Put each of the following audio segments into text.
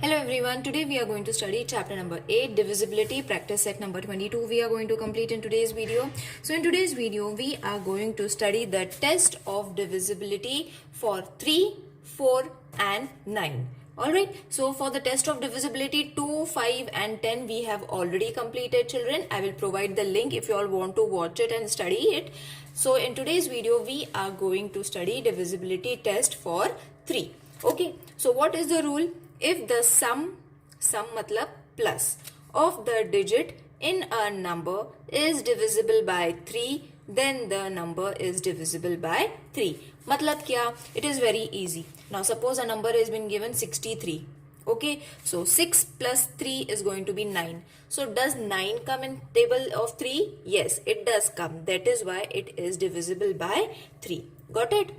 Hello everyone, today we are going to study chapter number 8 divisibility practice set number 22 we are going to complete in today's video. So in today's video we are going to study the test of divisibility for 3, 4 and 9. Alright, so for the test of divisibility 2, 5 and 10 we have already completed children. I will provide the link if you all want to watch it and study it. So in today's video we are going to study divisibility test for 3. Okay, so what is the rule? If the sum matlab plus of the digit in a number is divisible by 3, then the number is divisible by 3. Matlab kya? It is very easy. Now suppose a number has been given 63. Okay, so 6 plus 3 is going to be 9. So does 9 come in table of 3? Yes, it does come. That is why it is divisible by 3. Got it?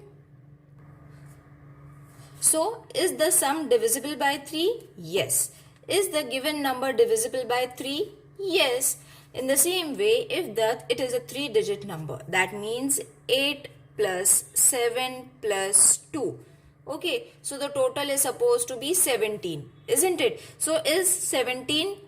So, is the sum divisible by 3? Yes. Is the given number divisible by 3? Yes. In the same way, if it is a 3-digit number, that means 8 plus 7 plus 2. Okay, so the total is supposed to be 17, isn't it? So, does 17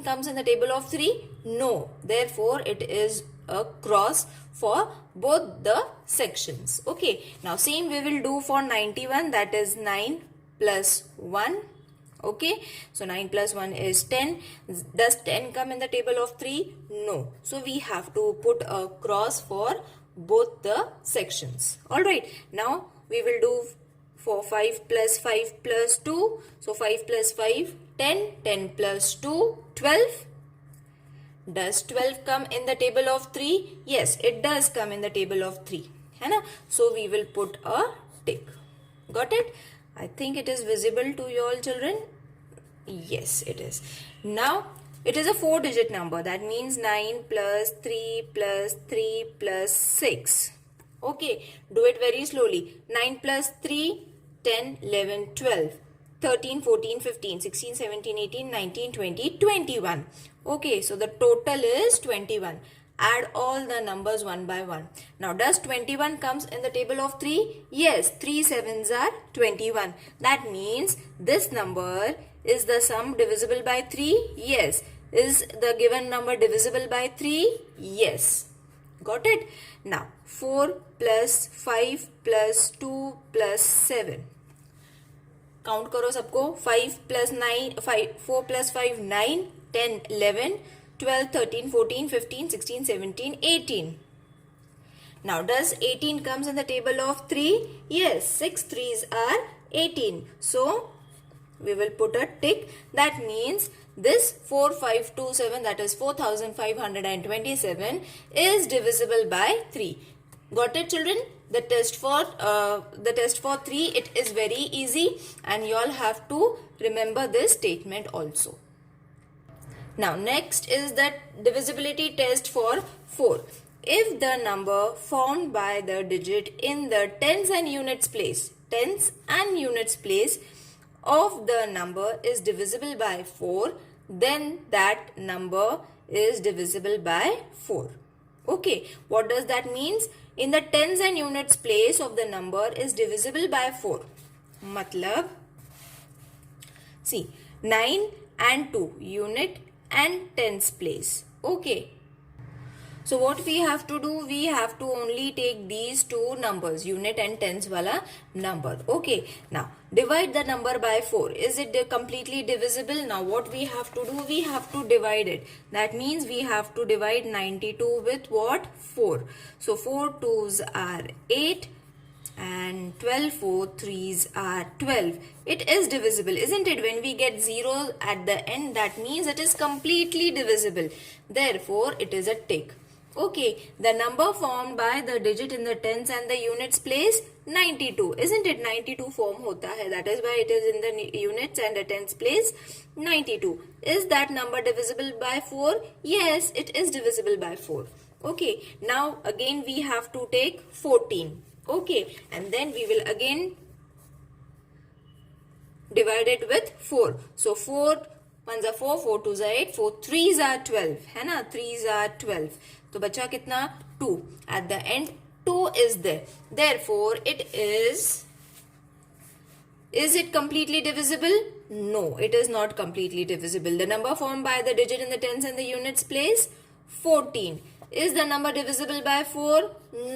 comes in the table of 3? No. Therefore, it is a cross for both the sections. Okay, now same we will do for 91, that is 9 plus 1. Okay, so 9 plus 1 is 10. Does 10 come in the table of 3? No. So we have to put a cross for both the sections. Alright, now we will do for 5 plus 5 plus 2. So 5 plus 5, 10. 10 plus 2, 12. Does 12 come in the table of 3? Yes, it does come in the table of 3. Hai. So we will put a tick. Got it? I think it is visible to you all children. Yes, it is. Now, it is a 4-digit number. That means 9 plus 3 plus 3 plus 6. Okay, do it very slowly. 9 plus 3, 10, 11, 12. 13, 14, 15, 16, 17, 18, 19, 20, 21. Okay, so the total is 21. Add all the numbers one by one. Now, does 21 comes in the table of 3? Yes, 3 sevens are 21. That means this number is the sum divisible by 3? Yes. Is the given number divisible by 3? Yes. Got it? Now, 4 plus 5 plus 2 plus 7. Count करो सबको 5 plus 9 4 plus 5 9 10 11 12 13 14 15 16 17 18. Now does 18 comes in the table of 3? Yes, 6 3s are 18. So we will put a tick. That means this 4527, that is 4527, is divisible by 3. Got it children? The test for 3, it is very easy and you all have to remember this statement also. Now next is the divisibility test for 4. If the number formed by the digit in the tens and units place of the number is divisible by 4, then that number is divisible by 4. Okay, what does that means? In the tens and units place of the number is divisible by 4. Matlab, see, 9 and 2, unit and tens place. Okay. So what we have to do? We have to only take these two numbers, unit and tens wala number. Okay. Now, divide the number by 4. Is it completely divisible? Now, what we have to do? We have to divide it. That means we have to divide 92 with what? 4. So, 4 2s are 8 and 12 4 3s are 12. It is divisible, isn't it? When we get 0 at the end, that means it is completely divisible. Therefore, it is a tick. Okay, the number formed by the digit in the tens and the units place, 92. Isn't it? 92 form hota hai. That is why it is in the units and the tens place, 92. Is that number divisible by 4? Yes, it is divisible by 4. Okay, now again we have to take 14. Okay, and then we will again divide it with 4. So 4 1s are 4, 4 2s are 8, 4 3s are 12. है ना? 3s are 12. तो बचा कितना? 2. At the end 2 is there. Therefore, it is Is it completely divisible? No, it is not completely divisible. The number formed by the digit in the tens and the units place? 14. Is the number divisible by 4?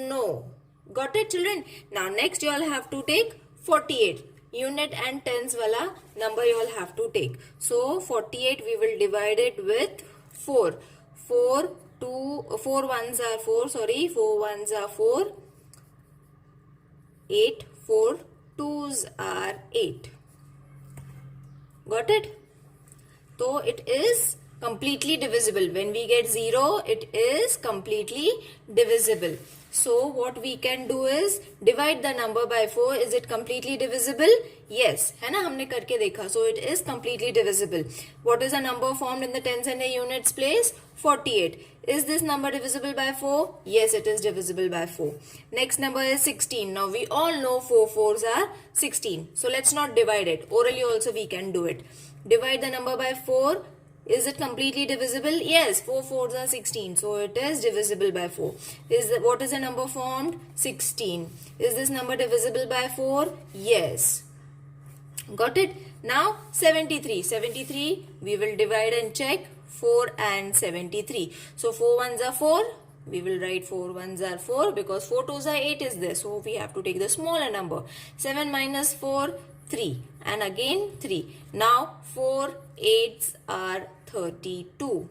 No. Got it, children? Now next you all have to take 48. Unit and tens wala number you all have to take. So 48 we will divide it with 4. 4 ones are 4, sorry, 4 ones are 4. 8, 4 2s are 8. Got it? So it is completely divisible. When we get 0, it is completely divisible. So what we can do is divide the number by 4. Is it completely divisible? Yes. है ना, हमने करके देखा. So it is completely divisible. What is the number formed in the tens and the units place? 48. Is this number divisible by 4? Yes, it is divisible by 4. Next number is 16. Now we all know 4 4s are 16. So let's not divide it. Orally also we can do it. Divide the number by 4. Is it completely divisible? Yes, 4 4s are 16. So it is divisible by 4. What is the number formed? 16. Is this number divisible by 4? Yes. Got it? Now 73. 73 we will divide and check. 4 and 73. So 4 ones are 4. We will write 4 ones are 4 because 4 twos are 8 is there. So we have to take the smaller number. 7 minus 4, 3. And again 3. Now 4 8s are 32.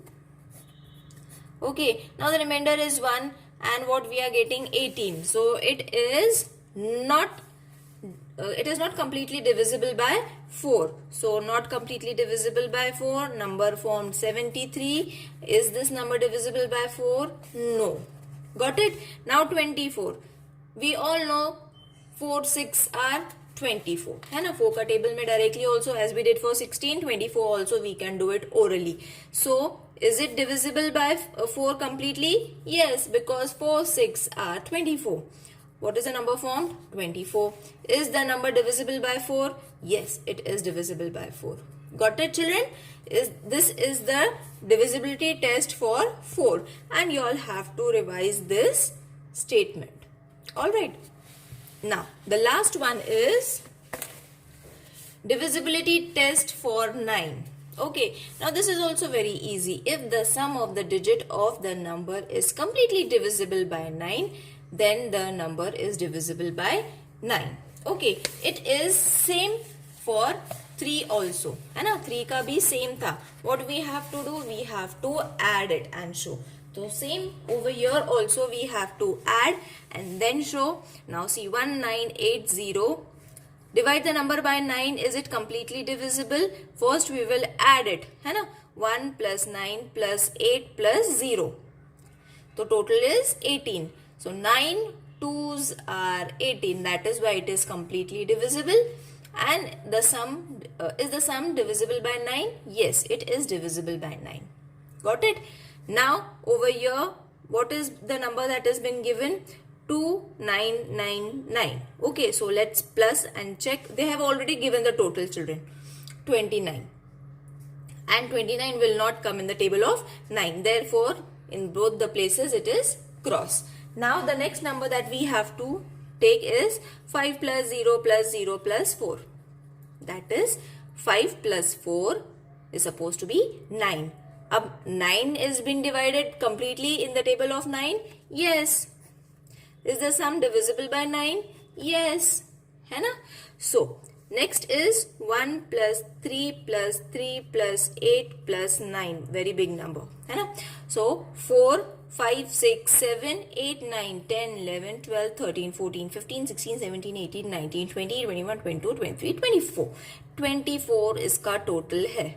Okay. Now the remainder is 1 and what we are getting 18. So it is not completely divisible by 4. So not completely divisible by 4. Number formed 73. Is this number divisible by 4? No. Got it? Now 24. We all know 4 6 are 24. है ना, 4 का table में directly also as we did for 16, 24 also we can do it orally. So is it divisible by 4 completely? Yes, because 4 6 are 24. What is the number formed? 24. Is the number divisible by 4? Yes, it is divisible by 4. Got it, children? This is the divisibility test for 4 and you all have to revise this statement. Alright. Now, the last one is divisibility test for 9. Okay, now this is also very easy. If the sum of the digit of the number is completely divisible by 9, then the number is divisible by 9. Okay, it is same for 3 also. है ना, 3 का भी same था. What we have to do? We have to add it and show. So same over here also we have to add and then show. Now see 1980. Divide the number by 9. Is it completely divisible? First we will add it. है ना, 1 plus 9 plus 8 plus 0. So total is 18. So 9 2s are 18. That is why it is completely divisible. And the sum, is the sum divisible by 9? Yes, it is divisible by 9. Got it? Now over here, what is the number that has been given? 2999. Okay, so let's plus and check. They have already given the total, children. 29. And 29 will not come in the table of 9. Therefore, in both the places it is cross. Now the next number that we have to take is 5 plus 0 plus 0 plus 4. That is 5 plus 4 is supposed to be 9. 9 is been divided completely in the table of 9. Yes. Is the sum divisible by 9? Yes. है ना? So next is 1 plus 3 plus 3 plus 8 plus 9. Very big number. है ना? So 4 5, 6, 7, 8, 9, 10, 11, 12, 13, 14, 15, 16, 17, 18, 19, 20, 21, 22, 23, 24. 24 इसका total है.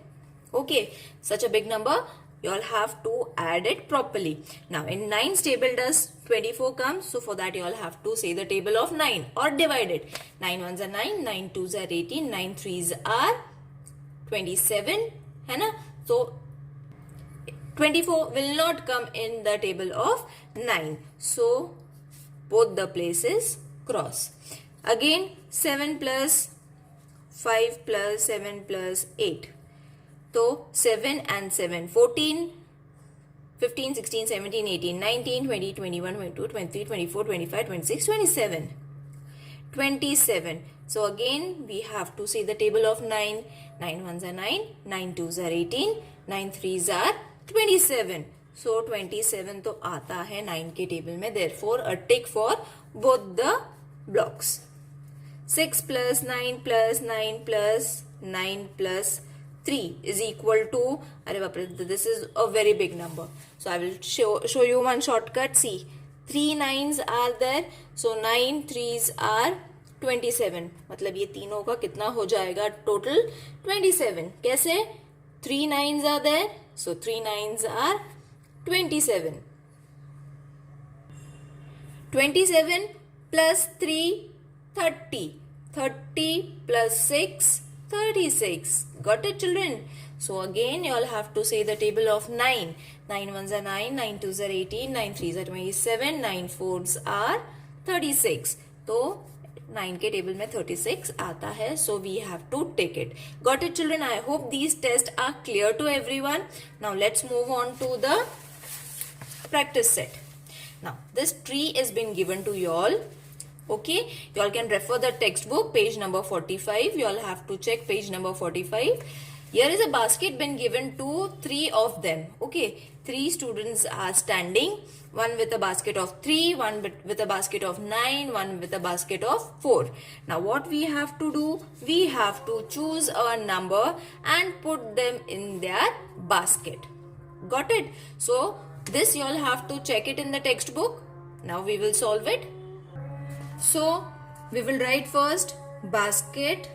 Okay, such a big number, you all have to add it properly. Now in 9's table does 24 come? So for that you all have to say the table of 9 or divide it. 9 ones are 9, 9 twos are 18, 9 threes are 27. है ना? So 24 will not come in the table of 9. So both the places cross. Again 7 plus 5 plus 7 plus 8. So 7 and 7, 14, 15, 16, 17, 18, 19, 20, 21, 22, 23, 24, 25, 26, 27. 27. So again we have to say the table of 9. 9 ones are 9, 9 twos are 18, 9 threes are 27. So 27 तो आता है 9 के table में, therefore a tick for both the blocks. 6 plus 9 plus 9 plus 9 plus 3 is equal to, अरे बाप रे, this is a very big number. So I will show you one shortcut. See, 3 9s are there, so 9 3s are 27. मतलब ये तीनों का कितना हो जाएगा टोटल 27. कैसे? 3 9s are there, so 3 9s are 27. 27 plus 3 30. 30 plus 6 36. Got it, children? So again you all have to say the table of 9. 9 ones are 9, 9 twos are 18, 9 threes are 27, 9 fours are 36. तो 9 के टेबल में 36 आता है, so we have to take it. Got it, children? I hope these tests are clear to everyone. Now let's move on to the practice set. Now this tree is been given to you all. Okay, you all can refer the textbook, page number 45. You all have to check page number 45. Here is a basket been given to 3 of them. Okay, 3 students are standing. One with a basket of 3, one with a basket of 9, one with a basket of 4. Now what we have to do? We have to choose a number and put them in their basket. Got it? So this you all have to check it in the textbook. Now we will solve it. So we will write first basket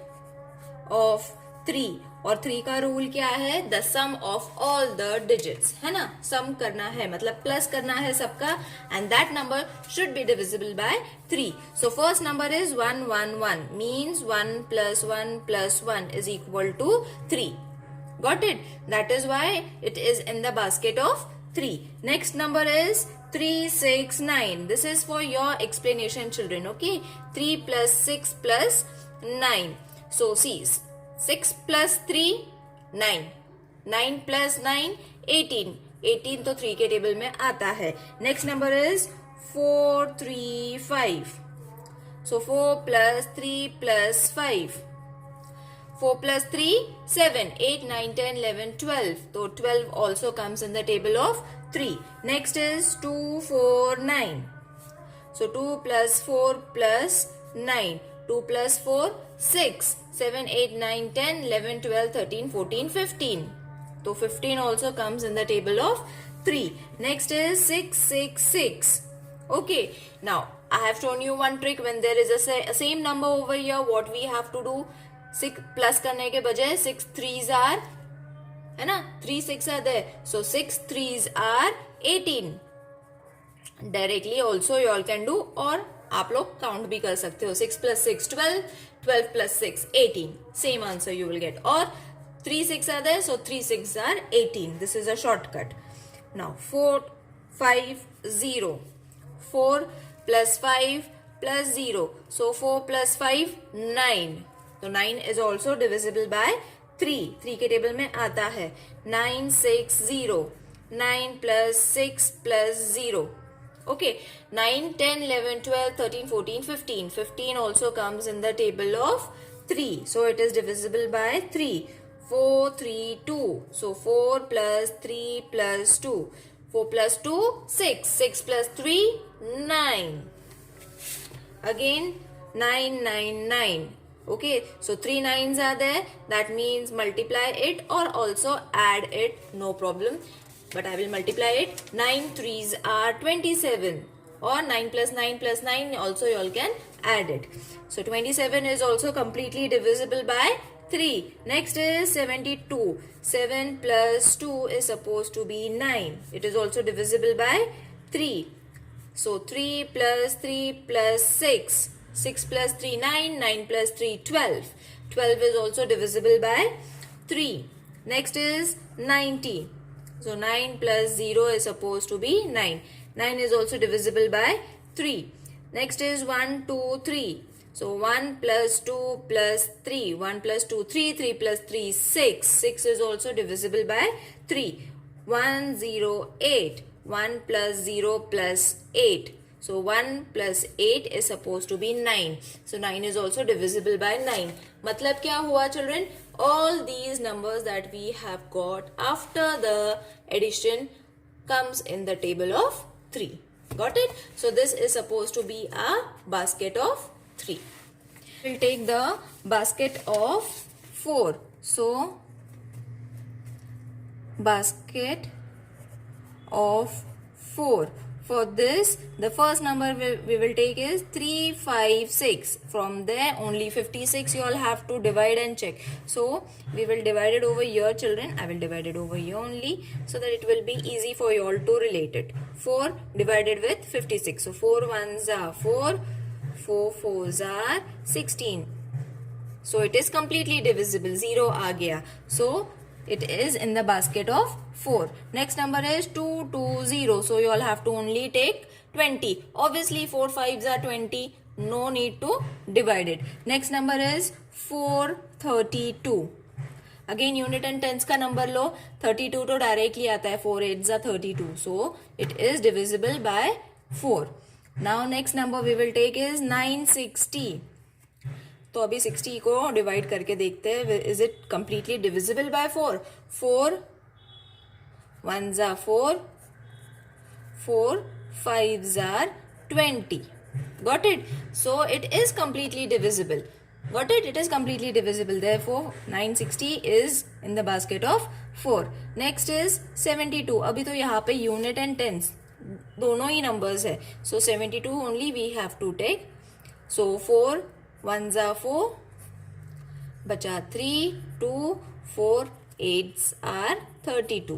of 3. और 3 का rule क्या है? The sum of all the digits, है ना? सम करना है मतलब plus करना है सबका, and that number should be divisible by 3. So first number is 1 1 1, means 1 plus 1 plus 1 is equal to 3. Got it? That is why it is in the basket of 3. Next number is 3 6 9. This is for your explanation, children. Okay, 3 plus 6 plus 9. So see, 6 plus 3 9, 9 plus 9 18. 18 तो 3 के table में आता है. Next number is 4 3 5. So 4 plus 3 plus 5. 4 plus 3 7, 8 9 10 11 12. So 12 also comes in the table of 3. Next is 2 4 9. So 2 plus 4 plus 9. 2 plus 4 6. 7 8 9 10 11 12 13 14 15. So 15 also comes in the table of 3. Next is 6 6 6. Okay, now I have shown you one trick. When there is a same number over here, what we have to do? 6 plus करने के बजाय 6 threes are, है ना? 3 6 are there, so 6 threes are 18. Directly also you all can do, और आप लोग count भी कर सकते हो. 6 plus 6 12, 12 plus 6 18. Same answer you will get. और 3 6 are there, so 3 6 are 18. This is a shortcut. Now 4 5 0. 4 plus 5 plus 0. So 4 plus 5 9. तो 9 is also divisible by 3. 3 के टेबल में आता है. 9 6 0. 9 plus 6 plus 0. Okay, 9 10 11 12 13 14 15. 15 also comes in the table of 3. So it is divisible by 3. 4 3 2. So 4 plus 3 plus 2. 4 plus 2 6. 6 plus 3 9. Again 9 9 9. Okay, so 3 9s are there. That means multiply it or also add it, no problem. But I will multiply it. 9 3s are 27. Or 9 plus 9 plus 9 also you all can add it. So 27 is also completely divisible by 3. Next is 72. 7 plus 2 is supposed to be 9. It is also divisible by 3. So 3 plus 3 plus 6. 6 plus 3 9, 9 plus 3 12. 12 is also divisible by 3. Next is 90. So 9 plus 0 is supposed to be 9. 9 is also divisible by 3. Next is 1 2 3. So 1 plus 2 plus 3. 1 plus 2 3. 3 plus 3 6. 6 is also divisible by 3. 1 0 8. 1 plus 0 plus 8. So 1 plus 8 is supposed to be 9. So 9 is also divisible by 9. मतलब क्या हुआ children? All these numbers that we have got after the addition comes in the table of 3. Got it? So this is supposed to be a basket of 3. We'll take the basket of 4. So basket of 4. For this, the first number we will take is 356. From there, only 56 you all have to divide and check. So, we will divide it over here, children. I will divide it over here only, so that it will be easy for you all to relate it. 4 divided with 56. So, 4 ones are 4, 4 fours are 16. So, it is completely divisible. 0 aa gaya. So, it is in the basket of 4. Next number is 220. So you all have to only take 20. Obviously 4 5s are 20. No need to divide it. Next number is 432. Again unit and tens का number लो. 32 तो directly आता है. 4 8s are 32. So it is divisible by 4. Now next number we will take is 960. तो अभी 60 को divide करके देखते हैं. Is it completely divisible by 4? 4 1s are 4, 4 5s are 20. Got it? So it is completely divisible. Got it? It is completely divisible. Therefore 960 is in the basket of 4. Next is 72. अभी तो यहाँ पे unit and tense दोनों ही numbers है. So 72 only we have to take. So 4 1s are 4, बचा 3, 2, 4, 8s are 32,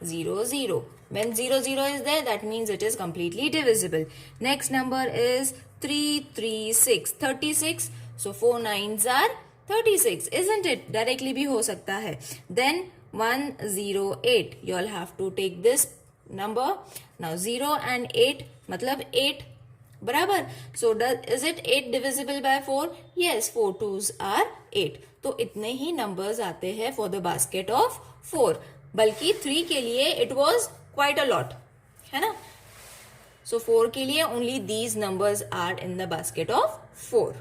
0, 0. When 0, 0 is there, that means it is completely divisible. Next number is 336, 36. So 4 9s are 36, isn't it? Directly भी हो सकता है. Then 108. You all have to take this number. Now 0 and 8 मतलब 8. बराबर. So is it 8 divisible by 4? Yes, 4 2s are 8. तो इतने ही numbers आते हैं for the basket of 4. बल्कि 3 के लिए it was quite a lot, है ना? So 4 के लिए only these numbers are in the basket of 4.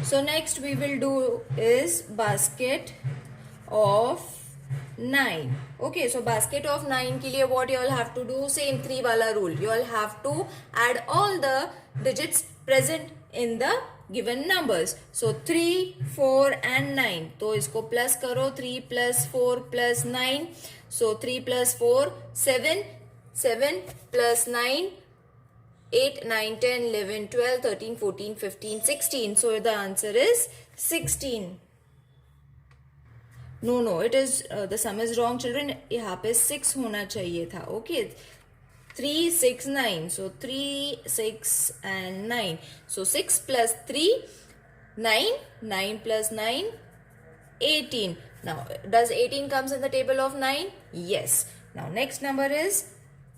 So next we will do is basket of 9. Okay, so basket of 9 के लिए what you all have to do? Same 3 वाला rule. You all have to add all the digits present in the given numbers. So 3, 4 and 9. तो इसको plus करो. 3 plus 4 plus 9. So 3 plus 4 7. 7 plus 9 8, 9, 10, 11, 12, 13, 14, 15, 16. So the answer is 16. No, it is the sum is wrong, children. यहाँ पे 6 होना चाहिए था. Okay, 3, 6, 9. So 3, 6 and 9. So 6 plus 3, 9. 9 plus 9, 18. Now, does 18 comes in the table of 9? Yes. Now, next number is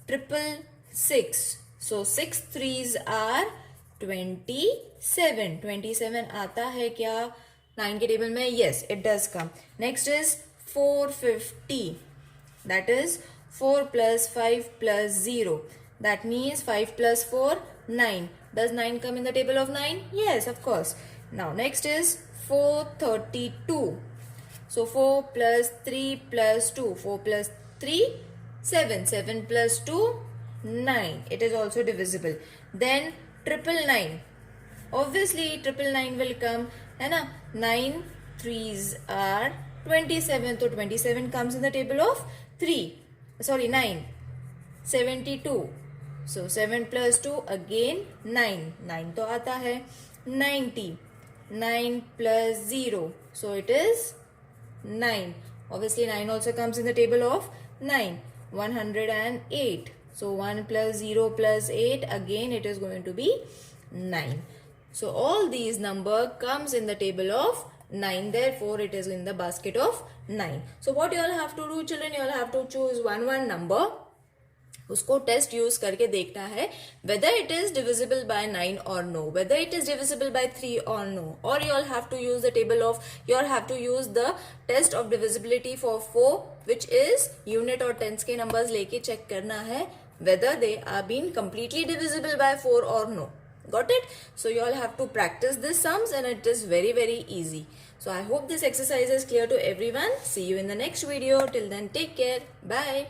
666. So 6 3s are 27. 27 आता है क्या 9 के table में? Yes, it does come. Next is 450. That is 4 plus 5 plus 0. That means 5 plus 4, 9. Does 9 come in the table of 9? Yes, of course. Now next is 432. So 4 plus 3 plus 2. 4 plus 3, 7. 7 plus 2, 9. It is also divisible. Then 999. Obviously 999 will come. है ना? 9 3s are 27. So 27 comes in the table of 3. Sorry, 9. 72. So 7 plus 2 again 9. 9 तो आता है. 90. 9 plus 0. So it is 9. Obviously 9 also comes in the table of 9. 108. So 1 plus 0 plus 8, again it is going to be 9. So all these number comes in the table of 9. Therefore it is in the basket of 9. So what you all have to do, children, you all have to choose one number. उसको test use करके देखना है whether it is divisible by 9 or no, whether it is divisible by 3 or no, or you all have to use the table of, you all have to use the test of divisibility for 4, which is unit और tens के numbers लेके check करना है whether they are being completely divisible by 4 or no. Got it? So you all have to practice these sums, and it is very easy. So I hope this exercise is clear to everyone. See you in the next video. Till then, take care. Bye.